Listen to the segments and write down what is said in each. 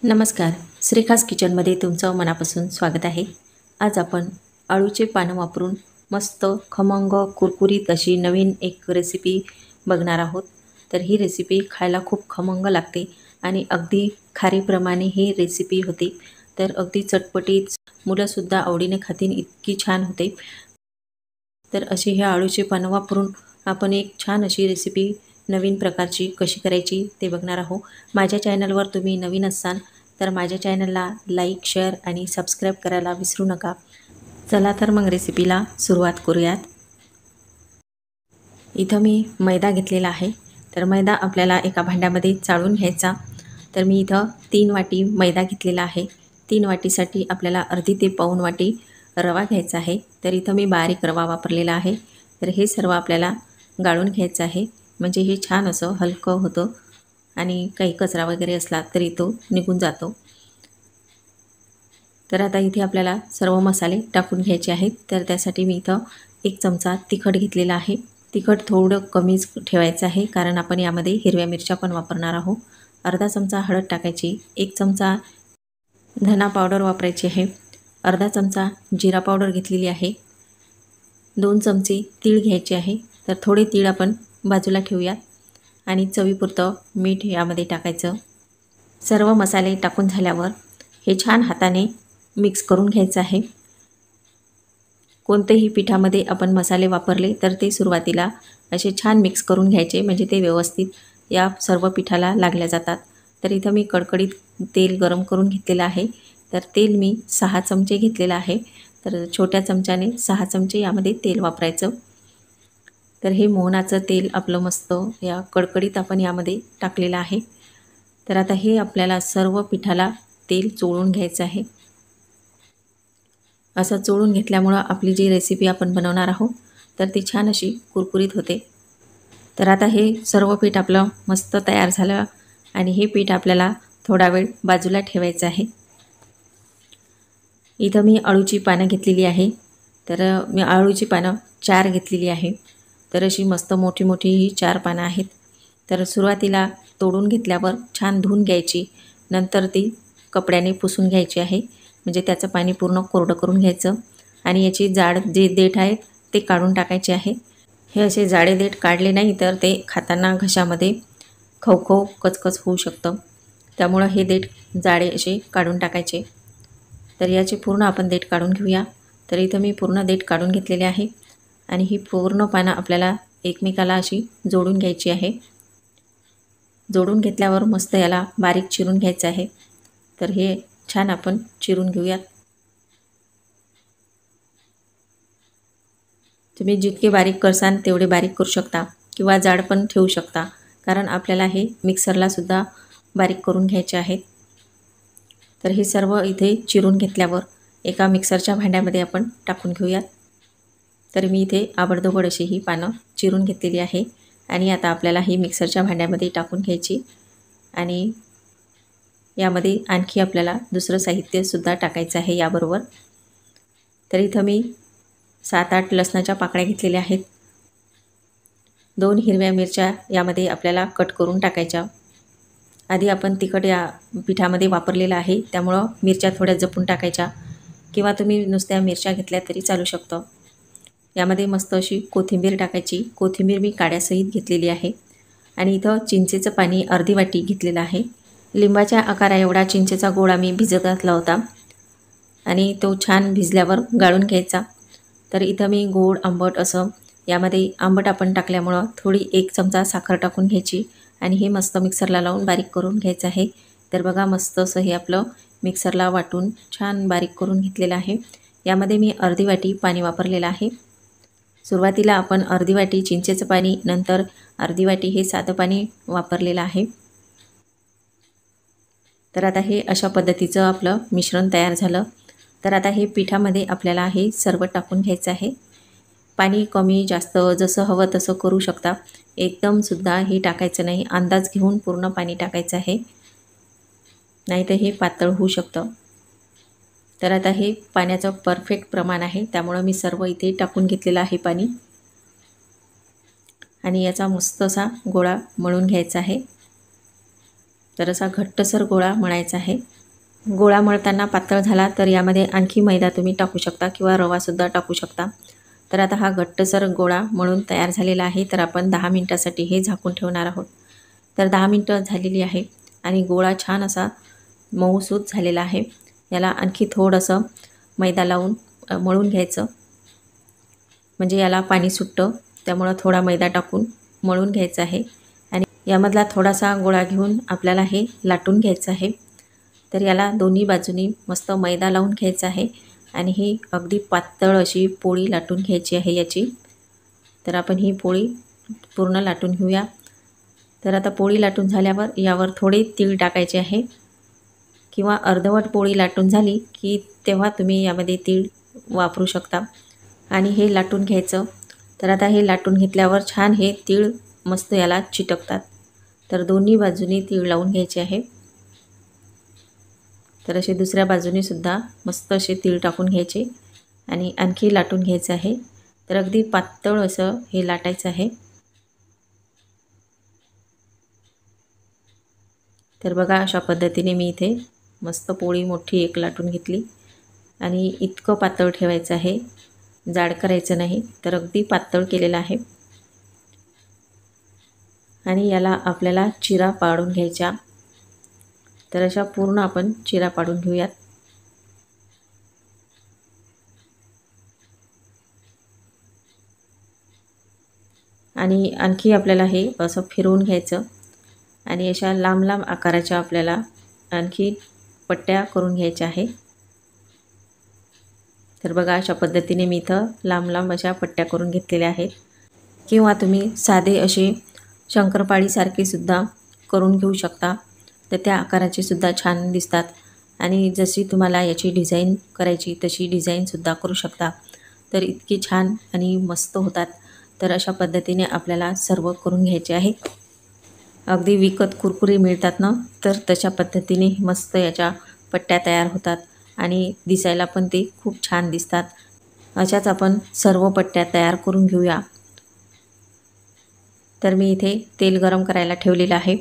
नमस्कार. श्रीखास किचनमध्ये तुमचं मनापासून स्वागत आहे. आज आपण अळूचे पानं वापरून मस्त खमंग कुरकुरीत अशी नवीन एक रेसिपी बघणार आहोत. तर ही रेसिपी खायला खूप खमंग लागते आणि अगदी खारीप्रमाणे ही रेसिपी होते. तर अगदी चटपटीत मुलंसुद्धा आवडीने खातील इतकी छान होते. तर असे ह्या अळूचे पानं वापरून आपण एक छान अशी रेसिपी नवीन प्रकारची कशी करायची ते बघणार आहोत. माझ्या चॅनलवर तुम्ही नवीन असाल तर माझ्या चॅनलला लाईक, शेअर आणि सबस्क्राईब करायला विसरू नका. चला तर मग रेसिपीला सुरुवात करूयात. इथं मी मैदा घेतलेला आहे. तर मैदा आपल्याला एका भांड्यामध्ये चाळून घ्यायचा. तर मी इथं 3 वाटी मैदा घेतलेला आहे. 3 वाटीसाठी आपल्याला अर्धी ते पाऊण वाटी रवा घ्यायचा आहे. तर इथं मी बारीक रवा वापरलेला आहे. तर हे सर्व आपल्याला गाळून घ्यायचं आहे, म्हणजे हे छान असं हलकं होतं आणि काही कचरा वगैरे असला तरी तो निघून जातो. तर आता इथे आपल्याला सर्व मसाले टाकून घ्यायचे आहेत. तर त्यासाठी मी इथं 1 चमचा तिखट घेतलेला आहे. तिखट थोडं कमीच ठेवायचं आहे, कारण आपण यामध्ये हिरव्या मिरच्या पण वापरणार आहोत. अर्धा चमचा हळद टाकायची, 1 चमचा धना पावडर वापरायची आहे, अर्धा चमचा जिरा पावडर घेतलेली आहे, 2 चमचे तीळ घ्यायचे आहे. तर थोडे तीळ आपण बाजूला ठेवूयात आणि चवीपुरतं मीठ यामध्ये टाकायचं. सर्व मसाले टाकून झाल्यावर हे छान हाताने मिक्स करून घ्यायचं आहे. कोणत्याही पिठामध्ये आपण मसाले वापरले तर ते सुरुवातीला असे छान मिक्स करून घ्यायचे, म्हणजे ते व्यवस्थित या सर्व पिठाला लागल्या जातात. तर इथं मी कडकडीत तेल गरम करून घेतलेलं आहे. तर तेल मी 6 चमचे घेतलेलं आहे. तर छोट्या चमच्याने 6 चमचे यामध्ये तेल वापरायचं. तर हे मोहनाचं तेल आपलं मस्त या कडकडीत आपण यामध्ये टाकलेलं आहे. तर आता हे आपल्याला सर्व पिठाला तेल चोळून घ्यायचं आहे. असं चोळून घेतल्यामुळं आपली जी रेसिपी आपण बनवणार आहोत तर ती छान अशी कुरकुरीत होते. तर आता हे सर्व पीठ आपलं मस्त तयार झालं आणि हे पीठ आपल्याला थोडा वेळ बाजूला ठेवायचं आहे. इथं मी अळूची पानं घेतलेली आहे. तर मी अळूची पानं 4 घेतलेली आहे. तर अशी मस्त मोठी मोठी ही 4 पानं आहेत. तर सुरुवातीला तोडून घेतल्यावर छान धुवून घ्यायची, नंतर ती कपड्याने पुसून घ्यायची आहे, म्हणजे त्याचं पाणी पूर्ण कोरडं करून घ्यायचं आणि याची जाड जे देठ आहेत ते काढून टाकायचे आहे. हे असे जाडे देठ काढले नाही तर ते खाताना घशामध्ये खवखव कचकच होऊ शकतं. त्यामुळं हे देठ जाडे असे काढून टाकायचे. तर याचे पूर्ण आपण देठ काढून घेऊया. तर इथं मी पूर्ण देठ काढून घेतलेले आहे आणि ही पूर्ण पानं आपल्याला एकमेकाला अशी जोडून घ्यायची आहे. जोडून घेतल्यावर मस्त याला बारीक चिरून घ्यायचं आहे. तर हे छान आपण चिरून घेऊयात. तुम्ही जितके बारीक करसाल तेवढे बारीक करू शकता किंवा जाड पण ठेवू शकता, कारण आपल्याला हे मिक्सरला सुद्धा बारीक करून घ्यायचे आहेत. तर हे सर्व इथे चिरून घेतल्यावर एका मिक्सरच्या भांड्यामध्ये आपण टाकून घेऊयात. तर मी इथे आबडधोबड अशी ही पानं चिरून घेतलेली आहे आणि आता आपल्याला ही मिक्सरच्या भांड्यामध्ये टाकून घ्यायची आणि यामध्ये आणखी आपल्याला दुसरं साहित्यसुद्धा टाकायचं आहे याबरोबर. तर इथं मी 7-8 लसणाच्या पाकळ्या घेतलेल्या आहेत. 2 हिरव्या मिरच्या यामध्ये आपल्याला कट करून टाकायच्या. आधी आपण तिखट या पिठामध्ये वापरलेलं आहे, त्यामुळं मिरच्या थोड्या जपून टाकायच्या किंवा तुम्ही नुसत्या मिरच्या घेतल्या तरी चालू शकतं. यामध्ये मस्त अशी कोथिंबीर टाकायची. कोथिंबीर मी काड्यासहित घेतलेली आहे आणि इथं चिंचेचं पाणी अर्धी वाटी घेतलेलं आहे. लिंबाच्या आकारा एवढा चिंचेचा गोळा मी भिजत घातला होता आणि तो छान भिजल्यावर गाळून घ्यायचा. तर इथं मी गोड आंबट असं यामध्ये आंबट आपण टाकल्यामुळं थोडी 1 चमचा साखर टाकून घ्यायची आणि हे मस्त मिक्सरला लावून बारीक करून घ्यायचं आहे. तर बघा मस्त असं हे आपलं मिक्सरला वाटून छान बारीक करून घेतलेलं आहे. यामध्ये मी अर्धी वाटी पाणी वापरलेलं आहे. सुरुवातीला आपण अर्धी वाटी चिंचेचं पाणी, नंतर अर्धी वाटी हे साधं पाणी वापरलेलं आहे. तर आता हे अशा पद्धतीचं आपलं मिश्रण तयार झालं. तर आता हे पिठामध्ये आपल्याला हे सर्व टाकून घ्यायचं आहे. पाणी कमी जास्त जसं हवं तसं करू शकता. एकदमसुद्धा हे टाकायचं नाही, अंदाज घेऊन पूर्ण पाणी टाकायचं आहे, नाहीतर हे पातळ होऊ शकतं. तर आता हे पाण्याचं परफेक्ट प्रमाण आहे, त्यामुळं मी सर्व इथे टाकून घेतलेलं आहे पाणी आणि याचा मस्त असा गोळा मळून घ्यायचा आहे. तर असा घट्टसर गोळा मळायचा आहे। गोळा मळताना पातळ झाला तर यामध्ये आणखी मैदा तुम्ही टाकू शकता किंवा रवासुद्धा टाकू शकता। तर आता हा घट्टसर गोळा मळून तयार झालेला आहे। तर आपण 10 मिनिटासाठी हे झाकून ठेवणार आहोत। तर 10 मिनिटं झालेली आहे आणि गोळा छान असा मऊसूत झालेला आहे। याला आणखी थोडंसं मैदा लावून मळून घ्यायचं, म्हणजे याला पाणी सुटतं, त्यामुळे थोडा मैदा टाकून मळून घ्यायचं आहे। आणि यामधला थोडासा गोळा घेऊन आपल्याला हे लाटून घ्यायचं आहे। तर याला दोन्ही बाजूनी मस्त मैदा लावून घ्यायचा आहे आणि ही अगदी पातळ अशी पोळी लाटून घ्यायची आहे याची। तर आपण ही पोळी पूर्ण लाटून घेऊया। तर आता पोळी लाटून झाल्यावर यावर थोडे तीळ टाकायचे आहे, किंवा अर्धवट पोळी लाटून झाली की तेव्हा तुम्ही यामध्ये तीळ वापरू शकता आणि हे लाटून घ्यायचं। तर आता हे लाटून घेतल्यावर छान हे तीळ मस्त याला चिटकतात। तर दोन्ही बाजूनी तीळ लावून घ्यायचे आहे। तर असे दुसऱ्या बाजूने सुद्धा मस्त असे तीळ टाकून घ्यायचे आणि आणखी लाटून घ्यायचं आहे। तर अगदी पातळ असं हे लाटायचं आहे। तर बघा अशा पद्धतीने मी इथे मस्त पोळी मोठी एक लाटून घेतली आणि इतकं पातळ ठेवायचं आहे, जाड करायचं नाही। तर अगदी पातळ केलेलं आहे आणि याला आपल्याला चिरा पाडून घ्यायच्या। तर अशा पूर्ण आपण चिरा पाडून घेऊयात। आणि आणखी आपल्याला हे असं फिरवून घ्यायचं आणि अशा लांब लांब आकाराच्या आपल्याला आणखी पट्ट्या करून घ्यायच्या आहे। तर बघा अशा पद्धतीने मी इथं लांब लांब अशा पट्ट्या करून घेतलेल्या आहेत। किंवा तुम्ही साधे असे शंकरपाळीसारखे सुद्धा करून घेऊ शकता, तर त्या आकाराचे सुद्धा छान दिसतात। आणि जशी तुम्हाला याची डिझाईन करायची तशी डिझाईनसुद्धा करू शकता। तर इतकी छान आणि मस्त होतात। तर अशा पद्धतीने आपल्याला सर्व करून घ्यायचे आहे। अगदी विकत कुरकुरे मिळतात ना, तर तशा पद्धतीने मस्त याच्या पट्ट्या तयार होतात आणि दिसायला पण ते खूप छान दिसतात। अशाच आपण सर्व पट्ट्या तयार करून घेऊया। तर मी इथे तेल गरम करायला ठेवलेलं आहे।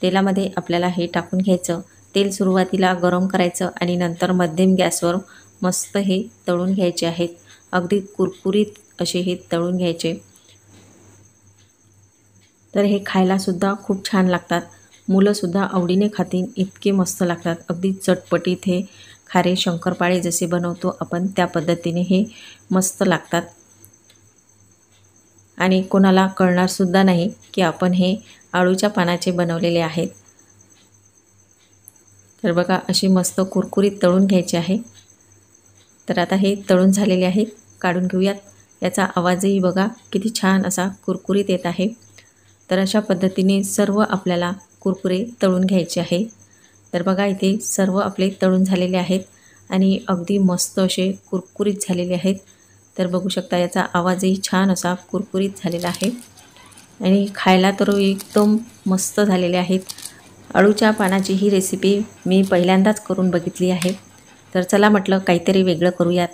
तेलामध्ये आपल्याला हे टाकून घ्यायचं। तेल सुरुवातीला गरम करायचं आणि नंतर मध्यम गॅसवर मस्त हे तळून घ्यायचे आहेत। अगदी कुरकुरीत असे हे तळून घ्यायचे। तर हे खायलासुद्धा खूप छान लागतात। मुलंसुद्धा आवडीने खातील, इतके मस्त लागतात। अगदी चटपटीत हे खारे शंकरपाळे जसे बनवतो आपण त्या पद्धतीने हे मस्त लागतात आणि कोणाला कळणारसुद्धा नाही की आपण हे आळूच्या पानाचे बनवलेले आहेत। तर बघा अशी मस्त कुरकुरीत तळून घ्यायचे आहे। तर आता हे तळून झालेले आहेत, काढून घेऊयात। याचा आवाजही बघा किती छान असा कुरकुरीत येत आहे। तर अशा पद्धतीने सर्व आपल्याला कुरकुरे तळून घ्यायचे आहे। तर बघा इथे सर्व आपले तळून झालेले आहेत आणि अगदी मस्त असे कुरकुरीत झालेले आहेत। तर बघू शकता याचा आवाजही छान असा कुरकुरीत झालेला आहे आणि खायला तर एकदम मस्त झालेले आहेत। अळूच्या पानाची ही रेसिपी मी पहिल्यांदाच करून बघितली आहे। तर चला म्हटलं काहीतरी वेगळं करूयात।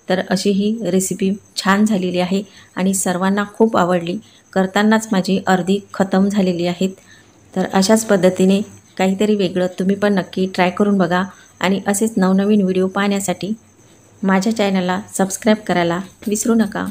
तर अशी ही रेसिपी छान झालेली आहे आणि सर्वांना खूप आवडली। करतानाच माझी अर्धी खतम झालेली आहेत। तर अशाच पद्धतीने काहीतरी वेगळं तुम्ही पण नक्की ट्राय करून बघा आणि असेच नवनवीन व्हिडिओ पाहण्यासाठी माझ्या चॅनलला सबस्क्राईब करायला विसरू नका।